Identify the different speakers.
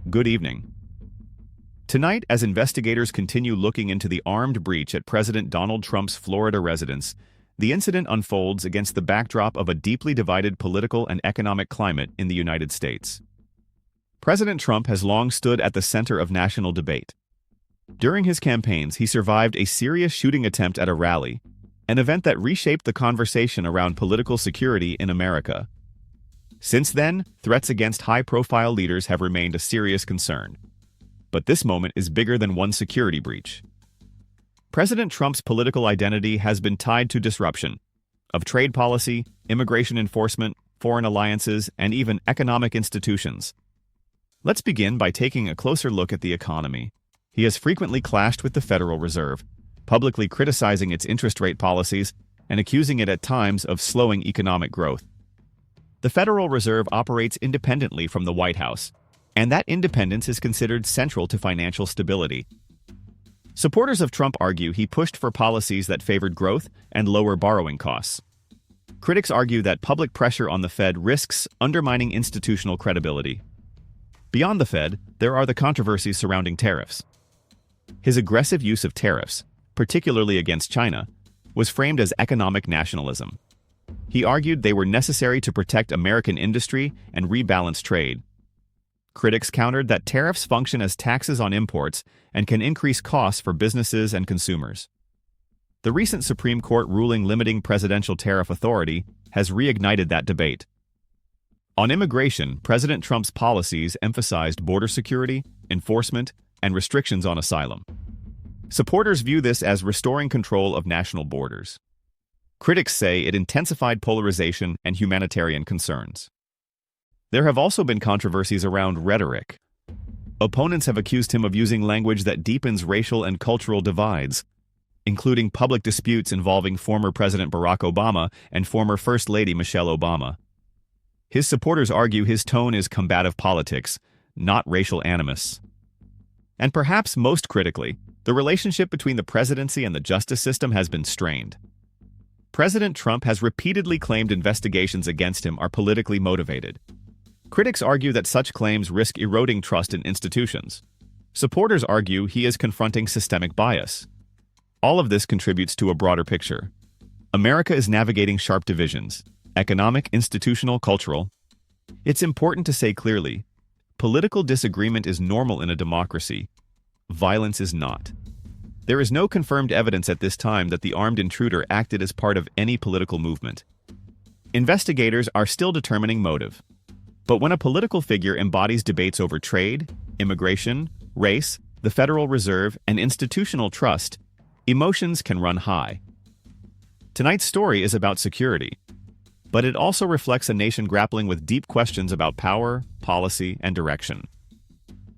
Speaker 1: Good evening. Tonight, as investigators continue looking into the armed breach at President Donald Trump's Florida residence, the incident unfolds against the backdrop of a deeply divided political and economic climate in the United States. President Trump has long stood at the center of national debate. During his campaigns, he survived a serious shooting attempt at a rally, an event that reshaped the conversation around political security in America. Since then, threats against high-profile leaders have remained a serious concern. But this moment is bigger than one security breach. President Trump's political identity has been tied to disruption of trade policy, immigration enforcement, foreign alliances, and even economic institutions. Let's begin by taking a closer look at the economy. He has frequently clashed with the Federal Reserve, publicly criticizing its interest rate policies and accusing it at times of slowing economic growth. The Federal Reserve operates independently from the White House, and that independence is considered central to financial stability. Supporters of Trump argue he pushed for policies that favored growth and lower borrowing costs. Critics argue that public pressure on the Fed risks undermining institutional credibility. Beyond the Fed, there are the controversies surrounding tariffs. His aggressive use of tariffs, particularly against China, was framed as economic nationalism. He argued they were necessary to protect American industry and rebalance trade. Critics countered that tariffs function as taxes on imports and can increase costs for businesses and consumers. The recent Supreme Court ruling limiting presidential tariff authority has reignited that debate. On immigration, President Trump's policies emphasized border security, enforcement, and restrictions on asylum. Supporters view this as restoring control of national borders. Critics say it intensified polarization and humanitarian concerns. There have also been controversies around rhetoric. Opponents have accused him of using language that deepens racial and cultural divides, including public disputes involving former President Barack Obama and former First Lady Michelle Obama. His supporters argue his tone is combative politics, not racial animus. And perhaps most critically, the relationship between the presidency and the justice system has been strained. President Trump has repeatedly claimed investigations against him are politically motivated. Critics argue that such claims risk eroding trust in institutions. Supporters argue he is confronting systemic bias. All of this contributes to a broader picture. America is navigating sharp divisions: economic, institutional, cultural. It's important to say clearly, political disagreement is normal in a democracy. Violence is not. There is no confirmed evidence at this time that the armed intruder acted as part of any political movement. Investigators are still determining motive. But when a political figure embodies debates over trade, immigration, race, the Federal Reserve, and institutional trust, emotions can run high. Tonight's story is about security, but it also reflects a nation grappling with deep questions about power, policy, and direction.